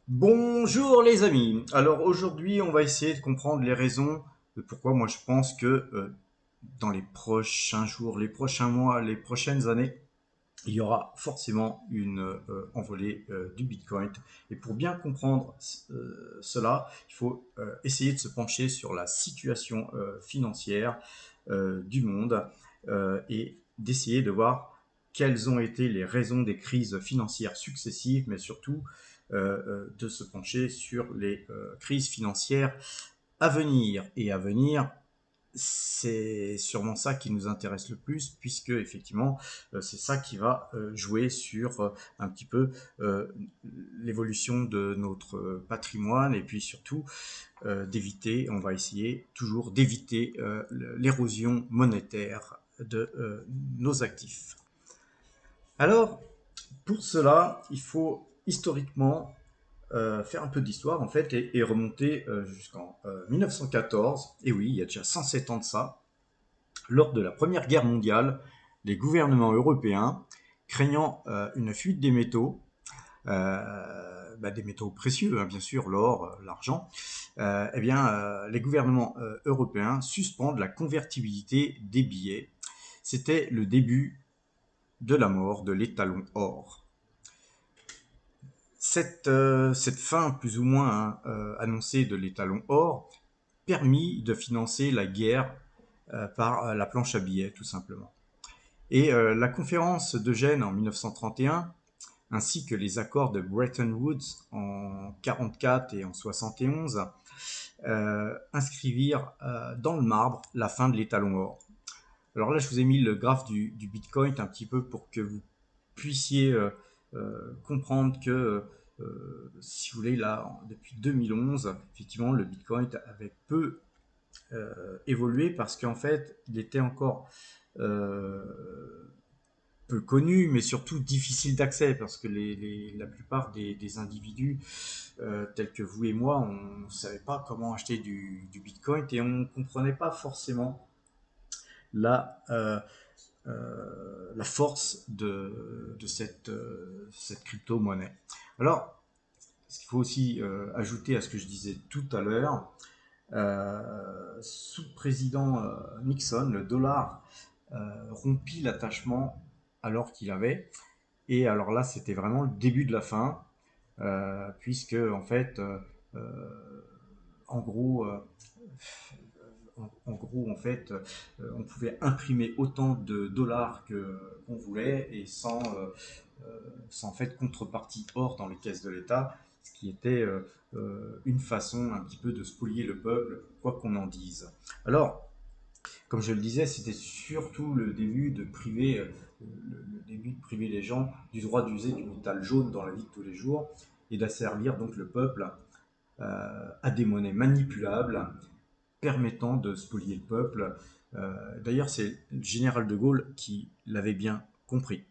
Bonjour les amis. Alors aujourd'hui, on va essayer de comprendre les raisons de pourquoi moi je pense que dans les prochains jours, les prochains mois, les prochaines années, il y aura forcément une envolée du Bitcoin. Et pour bien comprendre cela, il faut essayer de se pencher sur la situation financière du monde et d'essayer de voir quelles ont été les raisons des crises financières successives, mais surtout de se pencher sur les crises financières à venir. Et à venir, c'est sûrement ça qui nous intéresse le plus, puisque effectivement, c'est ça qui va jouer sur un petit peu euh, l'évolution de notre patrimoine, et puis surtout d'éviter, on va essayer toujours d'éviter l'érosion monétaire de nos actifs. Alors, pour cela, il faut historiquement faire un peu d'histoire en fait et remonter jusqu'en 1914. Et oui, il y a déjà 107 ans de ça. Lors de la Première Guerre mondiale, les gouvernements européens, craignant une fuite des métaux, des métaux précieux, hein, bien sûr, l'or, l'argent, les gouvernements européens suspendent la convertibilité des billets. C'était le début de la mort de l'étalon or. Cette fin plus ou moins annoncée de l'étalon or permit de financer la guerre par la planche à billets tout simplement. Et la conférence de Gênes en 1931 ainsi que les accords de Bretton Woods en 44 et en 71 inscrivirent dans le marbre la fin de l'étalon or. Alors là, je vous ai mis le graphe du Bitcoin un petit peu pour que vous puissiez comprendre que, si vous voulez, là, depuis 2011, effectivement, le Bitcoin avait peu évolué parce qu'en fait, il était encore peu connu, mais surtout difficile d'accès parce que la plupart des individus tels que vous et moi, on ne savait pas comment acheter du Bitcoin et on ne comprenait pas forcément la, la force cette crypto-monnaie. Alors, ce qu'il faut aussi ajouter à ce que je disais tout à l'heure, sous le président Nixon, le dollar rompit l'attachement alors qu'il avait. Et alors là, c'était vraiment le début de la fin, puisque en fait, en gros, en fait, on pouvait imprimer autant de dollars que qu'on voulait et sans en fait contrepartie or dans les caisses de l'État, ce qui était une façon un petit peu de spolier le peuple, quoi qu'on en dise. Alors, comme je le disais, c'était surtout le début de priver le début de priver les gens du droit d'user du métal jaune dans la vie de tous les jours et d'asservir donc le peuple à des monnaies manipulables permettant de spolier le peuple. D'ailleurs, c'est le général de Gaulle qui l'avait bien compris.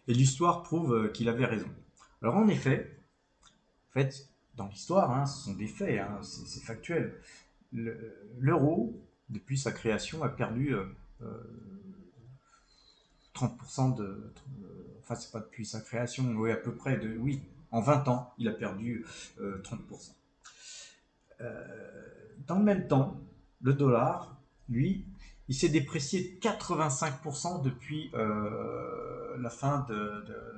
Et l'histoire prouve qu'il avait raison. Alors en fait dans l'histoire, hein, ce sont des faits, hein, c'est factuel. L'euro, depuis sa création, a perdu 30% enfin, c'est pas depuis sa création, oui, à peu près de. Oui, en 20 ans, il a perdu 30%. Dans le même temps, le dollar, lui, il s'est déprécié de 85% depuis la fin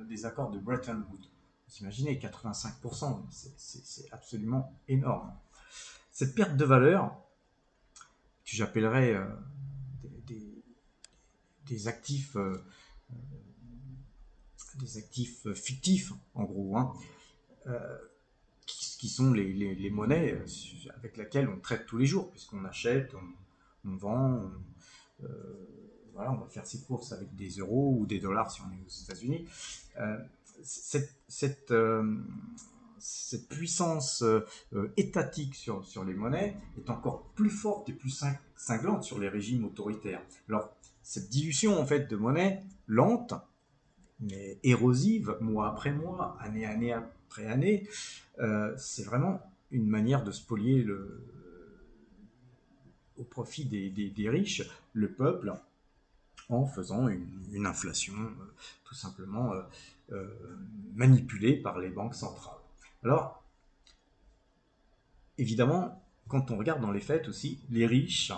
des accords de Bretton Woods. Vous imaginez, 85%, c'est absolument énorme. Cette perte de valeur, que j'appellerais des actifs, des actifs fictifs, en gros, hein, qui sont les monnaies avec lesquelles on traite tous les jours, puisqu'on achète, on vend, voilà, on va faire ses courses avec des euros ou des dollars si on est aux États-Unis. Euh, cette, cette, euh, cette puissance étatique sur les monnaies est encore plus forte et plus cinglante sur les régimes autoritaires. Alors, cette dilution en fait de monnaie lente, mais érosive, mois après mois, année après année, c'est vraiment une manière de spolier au profit des riches le peuple en faisant une inflation tout simplement manipulée par les banques centrales. Alors, évidemment, quand on regarde dans les faits aussi, les riches,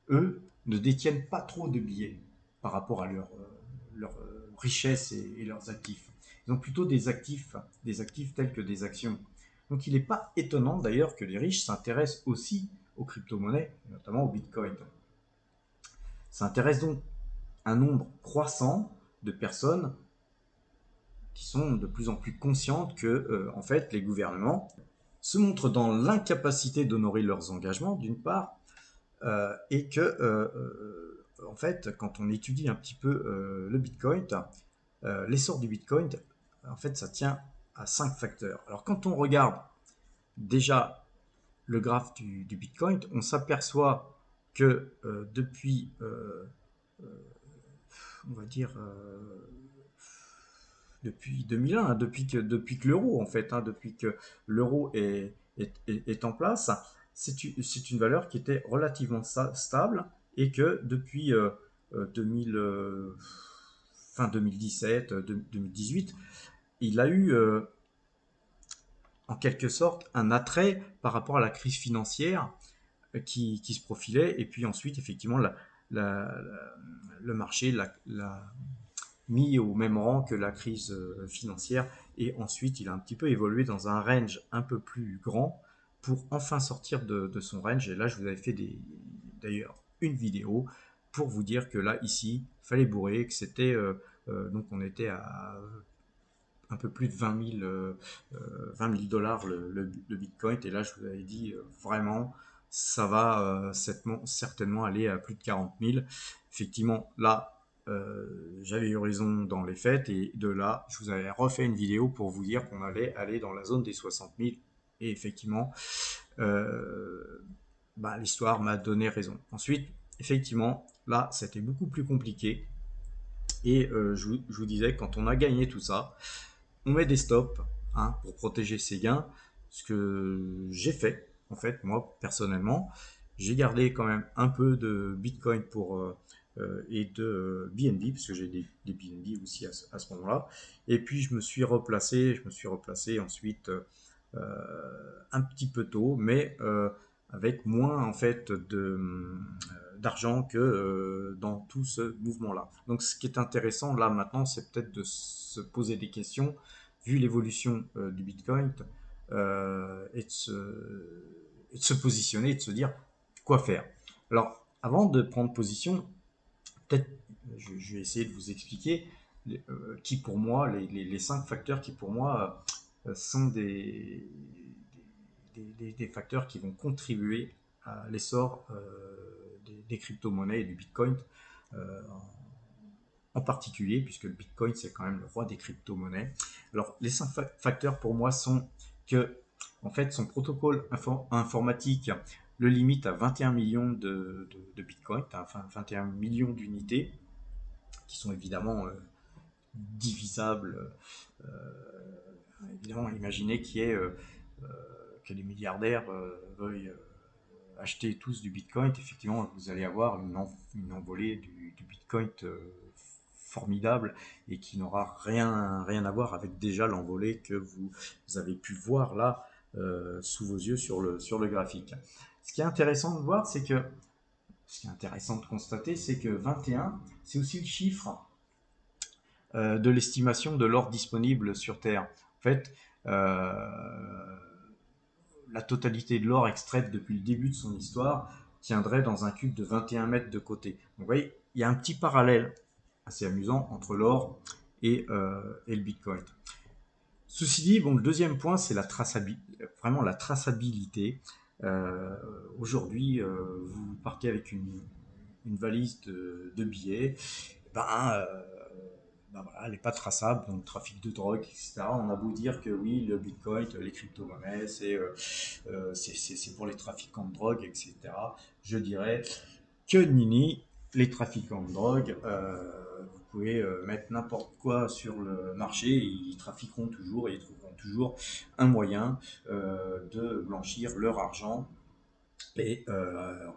eux, ne détiennent pas trop de billets par rapport à leur richesse et leurs actifs. Ils ont plutôt des actifs tels que des actions. Donc il n'est pas étonnant d'ailleurs que les riches s'intéressent aussi aux crypto-monnaies, notamment au Bitcoin. Ça intéresse donc un nombre croissant de personnes qui sont de plus en plus conscientes que, en fait, les gouvernements se montrent dans l'incapacité d'honorer leurs engagements, d'une part, et que, en fait, quand on étudie un petit peu le Bitcoin, l'essor du Bitcoin, en fait, ça tient à 5 facteurs. Alors, quand on regarde déjà le graphe du Bitcoin, on s'aperçoit que depuis, on va dire, depuis 2001, depuis que l'euro, en fait, depuis que l'euro est en place, c'est une valeur qui était relativement stable et que depuis 2000, fin 2017, 2018, il a eu en quelque sorte un attrait par rapport à la crise financière qui se profilait et puis ensuite effectivement la, le marché l'a mis au même rang que la crise financière et ensuite il a un petit peu évolué dans un range un peu plus grand pour enfin sortir de son range et là je vous avais fait d'ailleurs une vidéo pour vous dire que là ici fallait bourrer que c'était donc on était à un peu plus de 20 000 dollars le Bitcoin. Et là, je vous avais dit, vraiment, ça va certainement aller à plus de 40 000. Effectivement, là, j'avais eu raison dans les faits. Et de là, je vous avais refait une vidéo pour vous dire qu'on allait aller dans la zone des 60 000. Et effectivement, l'histoire m'a donné raison. Ensuite, effectivement, là, c'était beaucoup plus compliqué. Et je vous disais, quand on a gagné tout ça, on met des stops pour protéger ses gains. Ce que j'ai fait, en fait, moi, personnellement, j'ai gardé quand même un peu de Bitcoin et de BNB, parce que j'ai des BNB aussi à ce moment-là. Et puis, je me suis replacé ensuite un petit peu tôt, mais avec moins, en fait, d'argent que dans tout ce mouvement-là. Donc ce qui est intéressant là maintenant, c'est peut-être de se poser des questions, vu l'évolution du Bitcoin, et de se positionner et de se dire quoi faire. Alors avant de prendre position, peut-être je vais essayer de vous expliquer qui pour moi, les 5 facteurs qui pour moi sont des facteurs qui vont contribuer à l'essor des crypto-monnaies et du Bitcoin euh, en particulier, puisque le Bitcoin c'est quand même le roi des crypto-monnaies. Alors les 5 facteurs pour moi sont que en fait son protocole informatique le limite à 21 millions de Bitcoin, enfin 21 millions d'unités qui sont évidemment divisables. Évidemment, imaginez que les milliardaires veuillent acheter tous du Bitcoin. Effectivement, vous allez avoir une envolée du Bitcoin formidable et qui n'aura rien à voir avec déjà l'envolée que vous avez pu voir là sous vos yeux sur le graphique. Ce qui est intéressant de voir, ce qui est intéressant de constater, c'est que 21, c'est aussi le chiffre de l'estimation de l'or disponible sur Terre. En fait, la totalité de l'or extraite depuis le début de son histoire tiendrait dans un cube de 21 mètres de côté. Donc, vous voyez, il y a un petit parallèle assez amusant entre l'or et le Bitcoin. Ceci dit, bon, le deuxième point, c'est vraiment la traçabilité. Aujourd'hui, vous partez avec une valise de billets, ben, voilà, elle n'est pas traçable, donc trafic de drogue, etc. On a beau dire que oui, le Bitcoin, les crypto-monnaies, c'est pour les trafiquants de drogue, etc. Je dirais que nini, les trafiquants de drogue, vous pouvez mettre n'importe quoi sur le marché, ils trafiqueront toujours et ils trouveront toujours un moyen de blanchir leur argent et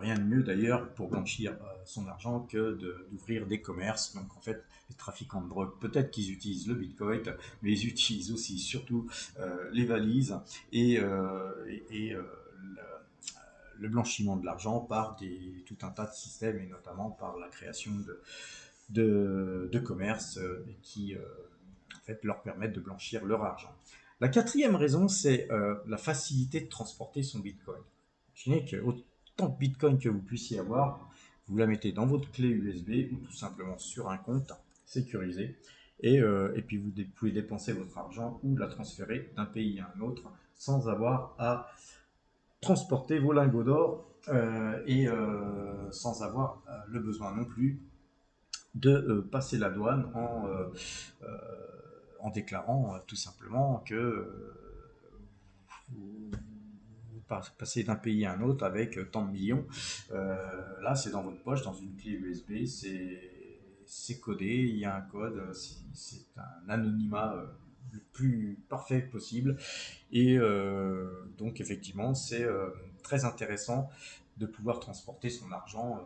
rien de mieux d'ailleurs pour blanchir son argent que d'ouvrir des commerces. Donc en fait, les trafiquants de drogue, peut-être qu'ils utilisent le Bitcoin, mais ils utilisent aussi surtout les valises et le blanchiment de l'argent par tout un tas de systèmes et notamment par la création de commerces qui en fait leur permettent de blanchir leur argent. La quatrième raison, c'est la facilité de transporter son Bitcoin. Imaginez que autant de Bitcoin que vous puissiez avoir, vous la mettez dans votre clé USB ou tout simplement sur un compte sécurisé et puis vous pouvez dépenser votre argent ou la transférer d'un pays à un autre sans avoir à transporter vos lingots d'or et sans avoir le besoin non plus de passer la douane en déclarant tout simplement que vous passez d'un pays à un autre avec tant de millions. Là, c'est dans votre poche, dans une clé USB, c'est codé, il y a un code, c'est un anonymat le plus parfait possible. Et donc, effectivement, c'est très intéressant de pouvoir transporter son argent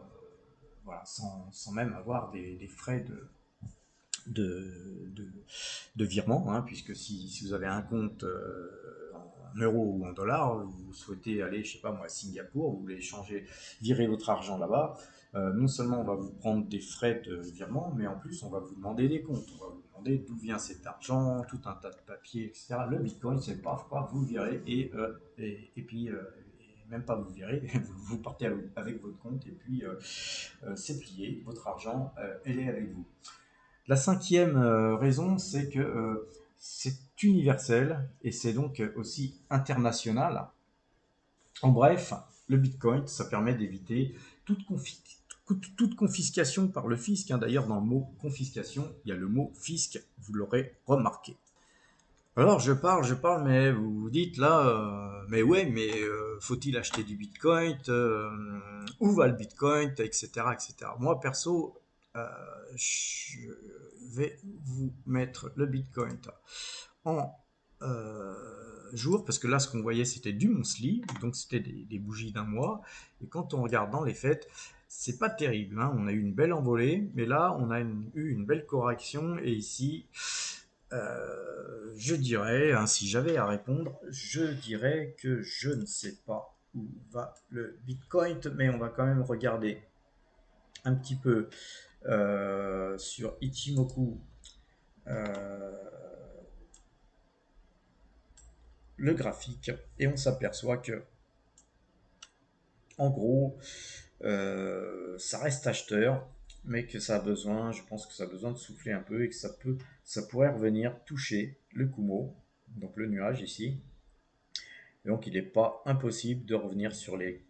voilà, sans même avoir des frais de, de, de virement, hein, puisque si vous avez un compte en euros ou en dollars, vous souhaitez aller, je sais pas moi, à Singapour, vous voulez changer, virer votre argent là-bas, non seulement on va vous prendre des frais de virement, mais en plus on va vous demander des comptes, on va vous demander d'où vient cet argent, tout un tas de papiers, etc. Le Bitcoin, c'est paf, paf, vous virez et puis et même pas vous virez, vous partez avec votre compte et puis c'est plié, votre argent, elle est avec vous. La cinquième raison, c'est que c'est universel et c'est donc aussi international. En bref, le Bitcoin, ça permet d'éviter toute confiscation par le fisc. Hein. D'ailleurs, dans le mot confiscation, il y a le mot fisc, vous l'aurez remarqué. Alors je parle, mais vous vous dites là, mais ouais, mais faut-il acheter du Bitcoin, où va le Bitcoin, etc., etc. Moi perso, euh, je vais vous mettre le Bitcoin en jour, parce que là ce qu'on voyait c'était du monthly, donc c'était des bougies d'un mois, et quand on regarde dans les faits, c'est pas terrible, hein. On a eu une belle envolée, mais là on a eu une belle correction, et ici je dirais, hein, si j'avais à répondre, je dirais que je ne sais pas où va le Bitcoin, mais on va quand même regarder un petit peu sur Ichimoku euh, le graphique et on s'aperçoit que en gros ça reste acheteur mais que ça a besoin, je pense que ça a besoin de souffler un peu et que ça pourrait revenir toucher le Kumo, donc le nuage ici. Et donc il n'est pas impossible de revenir sur les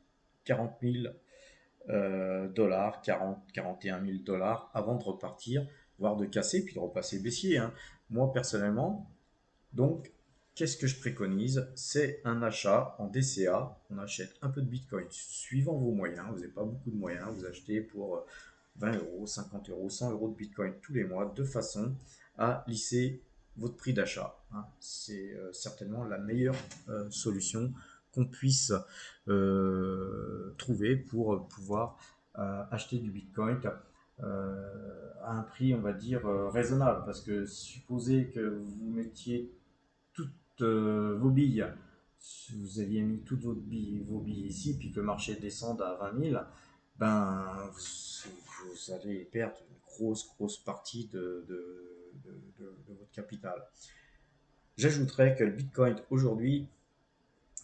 40 000 dollars, 40, 41 000 dollars avant de repartir, voire de casser puis de repasser baissier. Hein. Moi personnellement, donc qu'est-ce que je préconise? C'est un achat en DCA. On achète un peu de Bitcoin suivant vos moyens. Vous n'avez pas beaucoup de moyens. Vous achetez pour 20 euros, 50 euros, 100 euros de Bitcoin tous les mois de façon à lisser votre prix d'achat. Hein. C'est certainement la meilleure solution qu'on puisse trouver pour pouvoir acheter du Bitcoin à un prix, on va dire, raisonnable. Parce que supposez que vous mettiez toutes vos billes, si vous aviez mis toutes vos billes ici, puis que le marché descende à 20 000, ben, vous allez perdre une grosse partie de votre capital. J'ajouterais que le Bitcoin aujourd'hui,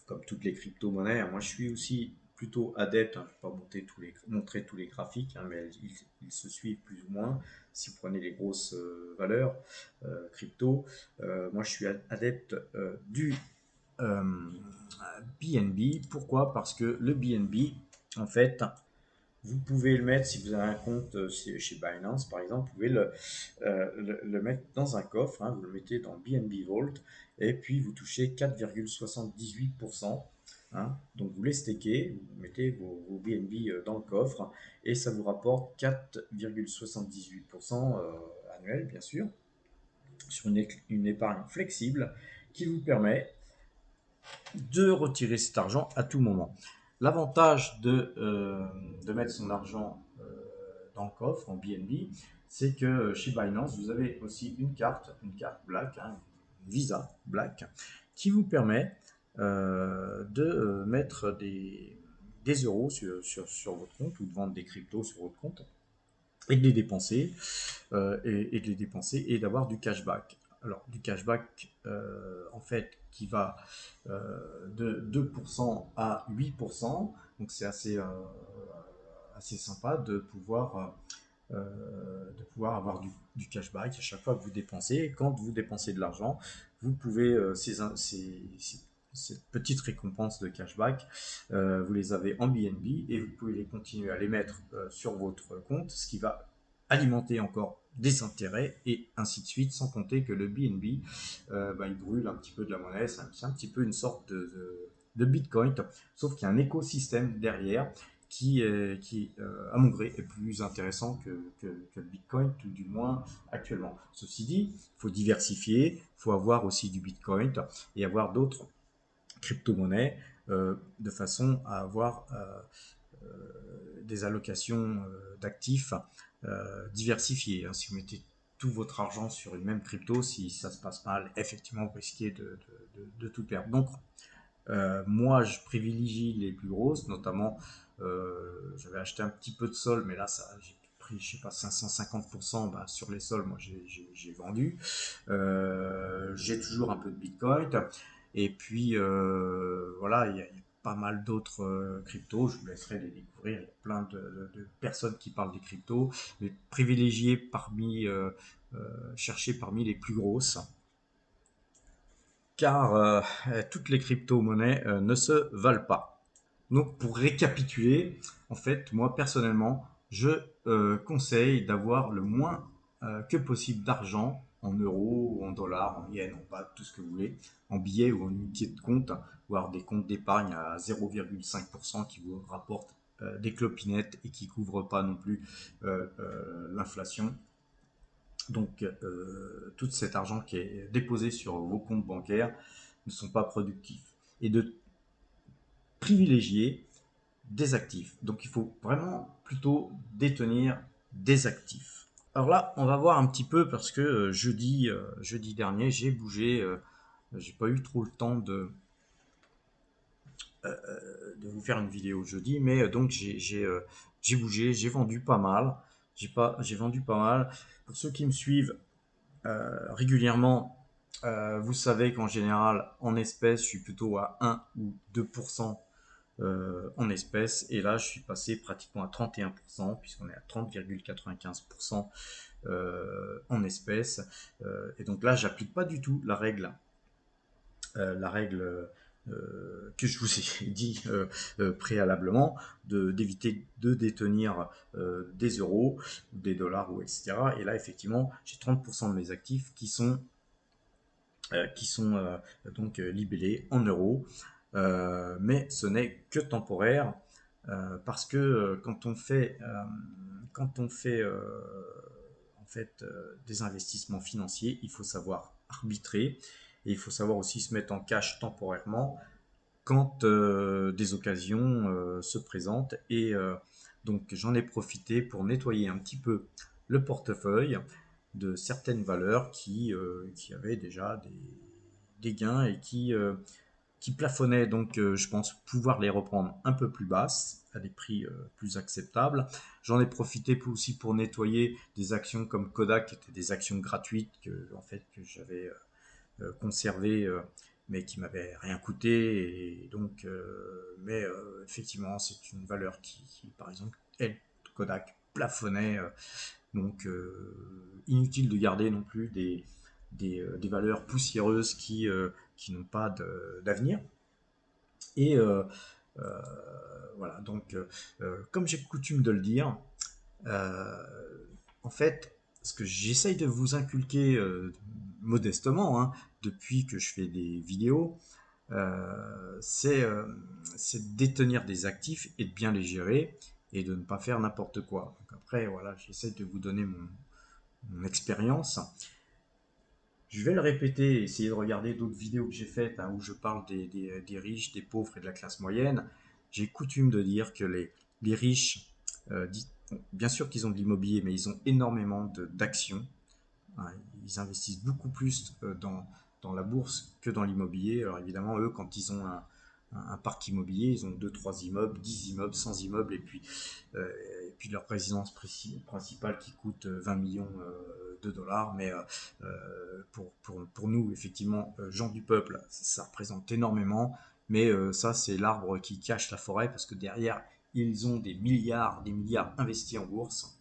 comme toutes les crypto-monnaies, moi je suis aussi plutôt adepte, hein, je ne vais pas montrer tous les graphiques, hein, mais ils se suivent plus ou moins. Si vous prenez les grosses valeurs crypto, moi je suis adepte du BNB. Pourquoi? Parce que le BNB, en fait, vous pouvez le mettre, si vous avez un compte chez Binance par exemple, vous pouvez le mettre dans un coffre, hein, vous le mettez dans BNB Vault, et puis vous touchez 4,78%. Hein, donc vous les stakez, vous mettez vos BNB dans le coffre, et ça vous rapporte 4,78% annuel, bien sûr, sur une épargne flexible qui vous permet de retirer cet argent à tout moment. L'avantage de mettre son argent dans le coffre en BNB, c'est que chez Binance, vous avez aussi une carte Black, hein, une Visa Black, qui vous permet de mettre des euros sur votre compte ou de vendre des cryptos sur votre compte et de les dépenser et de les dépenser et d'avoir du cashback. Alors du cashback en fait qui va de 2% à 8%, donc c'est assez sympa de pouvoir avoir du cashback à chaque fois que vous dépensez. Et quand vous dépensez de l'argent, vous pouvez ces petites récompenses de cashback, vous les avez en BNB et vous pouvez les continuer à les mettre sur votre compte, ce qui va alimenter encore des intérêts et ainsi de suite, sans compter que le BNB, il brûle un petit peu de la monnaie, c'est un petit peu une sorte de Bitcoin, sauf qu'il y a un écosystème derrière qui à mon gré, est plus intéressant que le Bitcoin, tout du moins actuellement. Ceci dit, il faut diversifier, il faut avoir aussi du Bitcoin et avoir d'autres crypto-monnaies de façon à avoir des allocations d'actifs diversifiées. Si vous mettez tout votre argent sur une même crypto, si ça se passe mal, effectivement, vous risquez de tout perdre. Donc, moi, je privilégie les plus grosses, notamment, j'avais acheté un petit peu de sol, mais là, j'ai pris, je sais pas, 550%, bah, sur les sols, moi, j'ai vendu. J'ai toujours un peu de Bitcoin. Et puis, voilà, il y a pas mal d'autres cryptos. Je vous laisserai les découvrir. Il y a plein de personnes qui parlent des cryptos, mais privilégier chercher parmi les plus grosses car toutes les crypto-monnaies ne se valent pas. Donc pour récapituler, en fait, moi personnellement, je conseille d'avoir le moins que possible d'argent en euros, ou en dollars, en yens, en bahts, tout ce que vous voulez, en billets ou en unités de compte, voire des comptes d'épargne à 0,5% qui vous rapportent des clopinettes et qui ne couvrent pas non plus l'inflation. Donc tout cet argent qui est déposé sur vos comptes bancaires ne sont pas productifs. Et de privilégier des actifs. Donc il faut vraiment plutôt détenir des actifs. Alors là, on va voir un petit peu parce que jeudi dernier, j'ai bougé. J'ai pas eu trop le temps de vous faire une vidéo jeudi, mais donc j'ai bougé, j'ai vendu pas mal. J'ai vendu pas mal. Pour ceux qui me suivent régulièrement, vous savez qu'en général, en espèces, je suis plutôt à 1 ou 2% en espèces. Et là, je suis passé pratiquement à 31%, puisqu'on est à 30,95% en espèces. Et donc là, j'applique pas du tout la règle que je vous ai dit préalablement, d'éviter de détenir des euros, des dollars, ou etc. Et là, effectivement, j'ai 30% de mes actifs qui sont donc libellés en euros. Mais ce n'est que temporaire parce que quand on fait en fait des investissements financiers, il faut savoir arbitrer et il faut savoir aussi se mettre en cash temporairement quand des occasions se présentent. Et donc j'en ai profité pour nettoyer un petit peu le portefeuille de certaines valeurs qui avaient déjà des gains et qui plafonnaient. Donc je pense pouvoir les reprendre un peu plus basses à des prix plus acceptables. J'en ai profité aussi pour nettoyer des actions comme Kodak, qui étaient des actions gratuites que j'avais conservées mais qui m'avaient rien coûté. Et donc, mais effectivement, c'est une valeur par exemple, elle, Kodak, plafonnait. Donc, inutile de garder non plus des valeurs poussiéreuses qui n'ont pas d'avenir. Et voilà, donc, comme j'ai coutume de le dire, euh, en fait, ce que j'essaye de vous inculquer modestement, hein, depuis que je fais des vidéos, c'est de détenir des actifs et de bien les gérer et de ne pas faire n'importe quoi. Donc après, voilà, j'essaie de vous donner mon expérience. Je vais le répéter, essayer de regarder d'autres vidéos que j'ai faites hein, où je parle des riches, des pauvres et de la classe moyenne. J'ai coutume de dire que les riches, bien sûr qu'ils ont de l'immobilier, mais ils ont énormément d'actions. Hein. Ils investissent beaucoup plus dans la bourse que dans l'immobilier. Alors évidemment, eux, quand ils ont un parc immobilier, ils ont 2, 3 immeubles, 10 immeubles, 100 immeubles, et puis leur résidence principale qui coûte 20 millions de dollars. Mais pour nous, effectivement, gens du peuple, ça représente énormément. Mais ça, c'est l'arbre qui cache la forêt, parce que derrière, ils ont des milliards investis en bourse.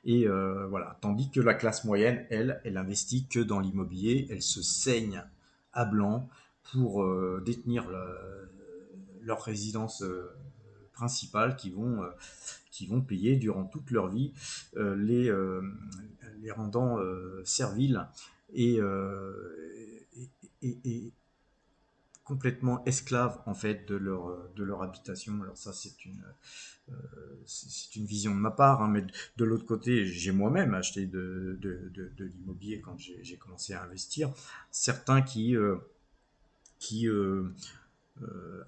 Et voilà, tandis que la classe moyenne, elle investit que dans l'immobilier, elle se saigne à blanc pour détenir leur résidence principale qui vont payer durant toute leur vie, euh, les, euh, les rendant serviles et, et complètement esclaves en fait de leur habitation. Alors ça c'est une vision de ma part, hein, mais de l'autre côté, j'ai moi-même acheté de l'immobilier quand j'ai commencé à investir. Certains qui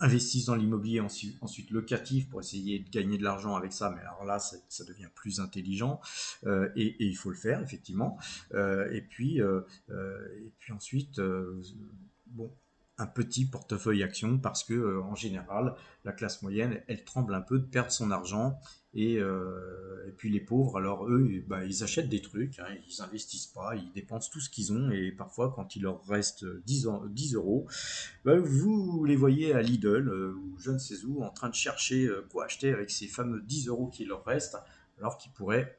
investissent dans l'immobilier ensuite locatif pour essayer de gagner de l'argent avec ça, mais alors là, ça devient plus intelligent et il faut le faire effectivement. Et puis ensuite, bon, un petit portefeuille action parce que en général, la classe moyenne, elle tremble un peu de perdre son argent et puis les pauvres, alors eux, bah, ils achètent des trucs, hein, ils investissent pas, ils dépensent tout ce qu'ils ont et parfois quand il leur reste 10 euros, bah, vous les voyez à Lidl ou je ne sais où en train de chercher quoi acheter avec ces fameux 10 euros qui leur restent, alors qu'ils pourraient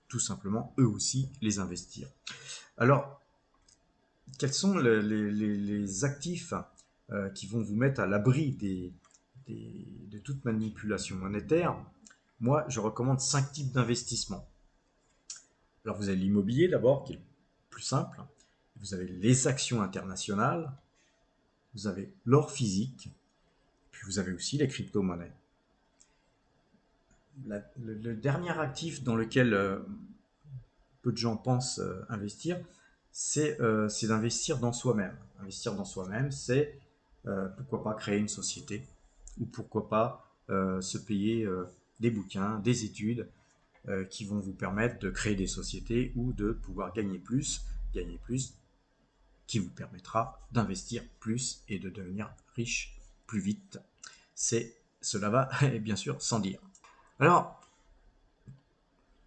tout simplement eux aussi les investir. Alors, quels sont les actifs qui vont vous mettre à l'abri de toute manipulation monétaire? Moi, je recommande 5 types d'investissements. Alors, vous avez l'immobilier d'abord, qui est le plus simple. Vous avez les actions internationales. Vous avez l'or physique. Puis vous avez aussi les crypto-monnaies. Le dernier actif dans lequel peu de gens pensent investir, c'est d'investir dans soi-même. Investir dans soi-même, c'est pourquoi pas créer une société ou pourquoi pas se payer des bouquins, des études qui vont vous permettre de créer des sociétés ou de pouvoir gagner plus, qui vous permettra d'investir plus et de devenir riche plus vite. Cela va bien sûr sans dire. Alors,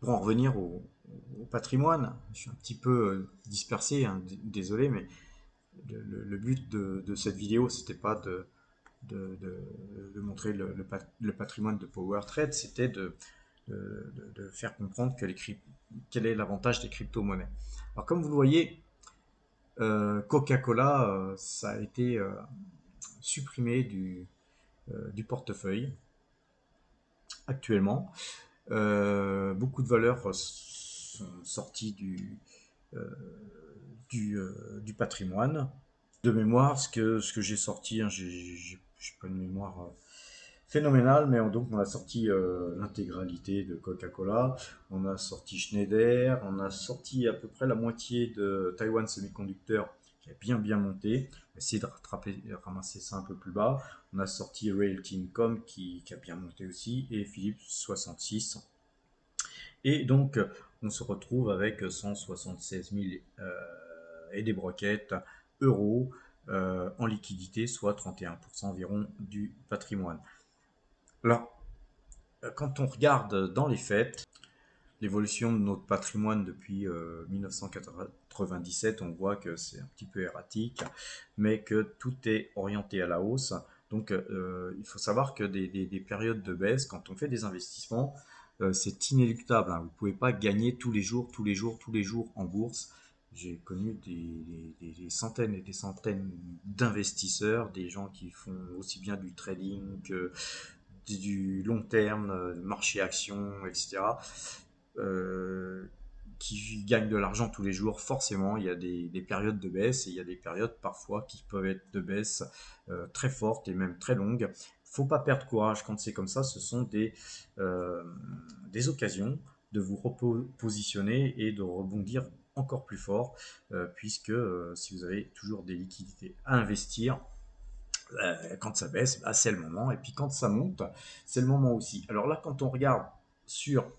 pour en revenir au patrimoine, je suis un petit peu dispersé, hein, désolé, mais le but de cette vidéo, c'était pas de montrer le patrimoine de Power Trade, c'était de faire comprendre quel est l'avantage des crypto-monnaies. Alors, comme vous le voyez, Coca-Cola, ça a été supprimé du portefeuille actuellement. Beaucoup de valeurs sont sorties euh, du patrimoine. De mémoire, ce que j'ai sorti, hein, j'ai pas une mémoire phénoménale, mais donc on a sorti l'intégralité de Coca-Cola, on a sorti Schneider, on a sorti à peu près la moitié de Taiwan Semiconductor qui a bien monté, on a essayé de ramasser ça un peu plus bas, on a sorti Realty Income qui a bien monté aussi, et Philips 66. Et donc, on se retrouve avec 176 000 et des broquettes euros en liquidité, soit 31% environ du patrimoine. Alors, quand on regarde dans les faits l'évolution de notre patrimoine depuis 1997, on voit que c'est un petit peu erratique, mais que tout est orienté à la hausse. Donc, il faut savoir que des périodes de baisse, quand on fait des investissements, c'est inéluctable, hein. Vous ne pouvez pas gagner tous les jours, tous les jours, tous les jours en bourse. J'ai connu des centaines et des centaines d'investisseurs, des gens qui font aussi bien du trading que du long terme, marché action, etc., euh, qui gagnent de l'argent tous les jours. Forcément, il y a des périodes de baisse et il y a des périodes parfois qui peuvent être de baisse très fortes et même très longues. Faut pas perdre courage quand c'est comme ça. Ce sont euh, des occasions de vous repositionner et de rebondir encore plus fort, puisque si vous avez toujours des liquidités à investir, quand ça baisse, bah, c'est le moment. Et puis quand ça monte, c'est le moment aussi. Alors là, quand on regarde sur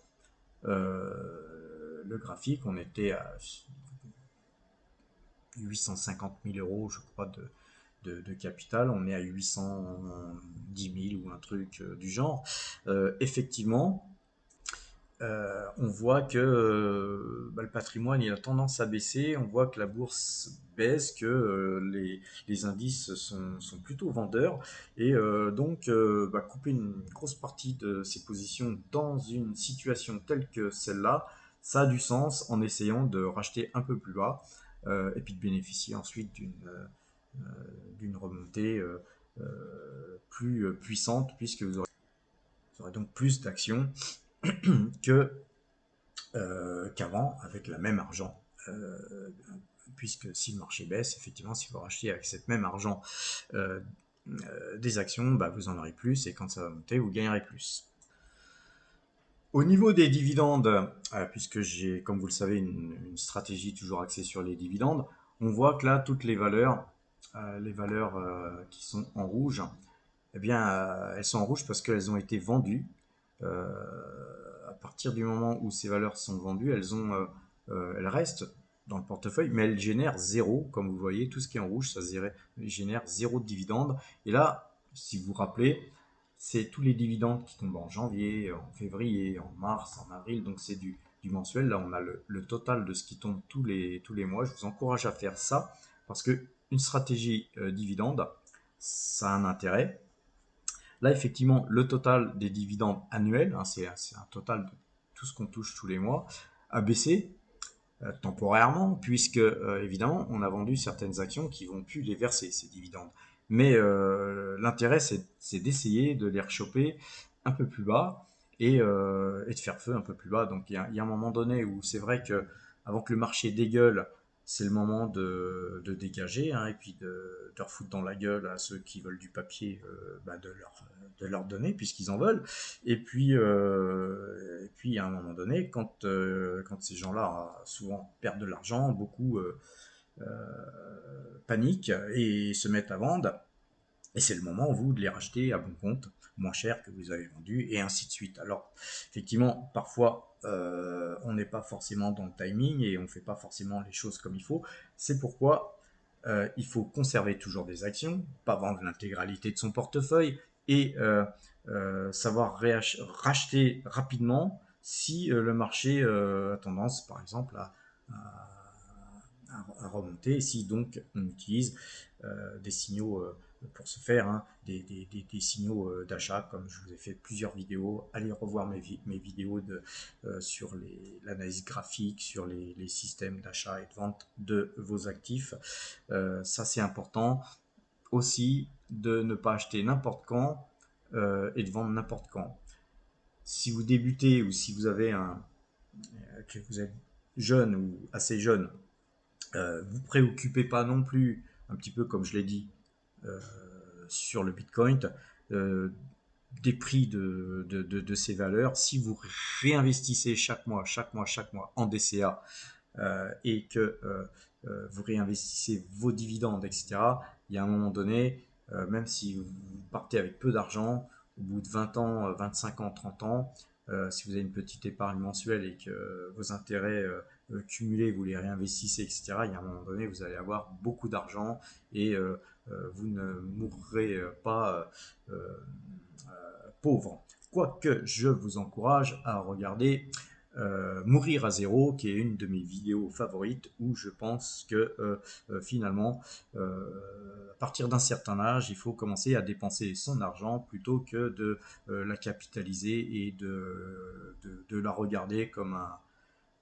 le graphique, on était à 850 000 euros, je crois, de capital. On est à 810 000 ou un truc du genre. Effectivement, on voit que le patrimoine il a tendance à baisser, on voit que la bourse baisse, que les indices sont plutôt vendeurs, et donc couper une grosse partie de ses positions dans une situation telle que celle-là, ça a du sens en essayant de racheter un peu plus bas, et puis de bénéficier ensuite d'une remontée plus puissante, puisque vous aurez donc plus d'actions que qu'avant avec le même argent. Puisque si le marché baisse, effectivement, si vous rachetez avec cette même argent euh, des actions, vous en aurez plus, et quand ça va monter, vous gagnerez plus. Au niveau des dividendes, puisque j'ai, comme vous le savez, une stratégie toujours axée sur les dividendes, on voit que là, toutes les valeurs qui sont en rouge, eh bien, elles sont en rouge parce qu'elles ont été vendues. Euh, à partir du moment où ces valeurs sont vendues, elles restent dans le portefeuille, mais elles génèrent zéro. Comme vous voyez, tout ce qui est en rouge, ça génère zéro de dividende. Et là, si vous vous rappelez, c'est tous les dividendes qui tombent en janvier, en février, en mars, en avril. Donc c'est du mensuel. Là, on a le total de ce qui tombe tous les mois. Je vous encourage à faire ça parce que une stratégie dividende, ça a un intérêt. Là, effectivement, le total des dividendes annuels, hein, c'est un total de tout ce qu'on touche tous les mois, a baissé temporairement, puisque évidemment, on a vendu certaines actions qui vont plus les verser, ces dividendes. Mais l'intérêt, c'est d'essayer de les rechoper un peu plus bas, et de faire feu un peu plus bas. Donc il y a un moment donné où c'est vrai que avant que le marché dégueule, c'est le moment de dégager, hein, et puis de refoutre dans la gueule à ceux qui veulent du papier, de leur donner, puisqu'ils en veulent. Et puis à un moment donné, quand ces gens-là souvent perdent de l'argent, beaucoup paniquent et se mettent à vendre. Et c'est le moment, vous, de les racheter à bon compte, moins cher que vous avez vendu, et ainsi de suite. Alors, effectivement, parfois, on n'est pas forcément dans le timing et on ne fait pas forcément les choses comme il faut. C'est pourquoi il faut conserver toujours des actions, pas vendre l'intégralité de son portefeuille, et savoir racheter rapidement si le marché a tendance, par exemple, à remonter. Et si donc on utilise des signaux pour ce faire, hein, des signaux d'achat, comme je vous ai fait plusieurs vidéos. Allez revoir mes vidéos sur l'analyse graphique, sur les systèmes d'achat et de vente de vos actifs. Ça, c'est important. Aussi, de ne pas acheter n'importe quand et de vendre n'importe quand. Si vous débutez, ou si vous avez que vous êtes jeune ou assez jeune, vous préoccupez pas non plus, un petit peu comme je l'ai dit, sur le Bitcoin, euh, des prix de ces valeurs. Si vous réinvestissez chaque mois en DCA, et que vous réinvestissez vos dividendes, etc., il y a un moment donné, même si vous partez avec peu d'argent, au bout de 20 ans, 25 ans, 30 ans, si vous avez une petite épargne mensuelle et que vos intérêts cumulés, vous les réinvestissez, etc., il y a un moment donné, vous allez avoir beaucoup d'argent, et vous ne mourrez pas pauvre. Quoique je vous encourage à regarder Mourir à zéro, qui est une de mes vidéos favorites, où je pense que finalement, à partir d'un certain âge, il faut commencer à dépenser son argent plutôt que de la capitaliser et de la regarder comme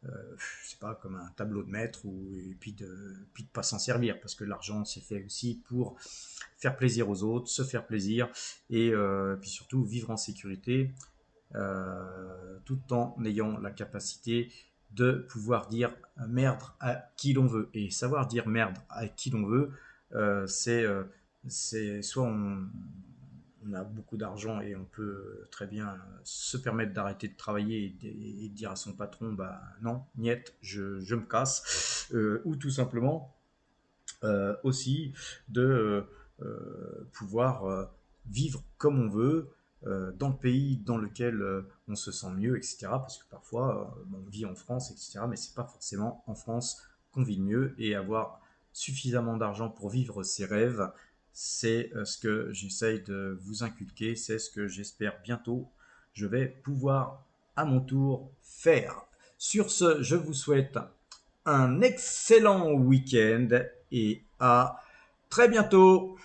je sais pas, comme un tableau de maître, et puis de pas s'en servir, parce que l'argent c'est fait aussi pour faire plaisir aux autres, se faire plaisir, et puis surtout vivre en sécurité, tout en ayant la capacité de pouvoir dire merde à qui l'on veut. Et savoir dire merde à qui l'on veut, euh, c'est euh, c'est soit on a beaucoup d'argent et on peut très bien se permettre d'arrêter de travailler et de dire à son patron bah non, niet, je me casse, ou tout simplement aussi de pouvoir vivre comme on veut, dans le pays dans lequel on se sent mieux, etc. Parce que parfois, on vit en France, etc. Mais c'est pas forcément en France qu'on vit le mieux, et avoir suffisamment d'argent pour vivre ses rêves. C'est ce que j'essaye de vous inculquer, c'est ce que j'espère bientôt je vais pouvoir à mon tour faire. Sur ce, je vous souhaite un excellent week-end et à très bientôt.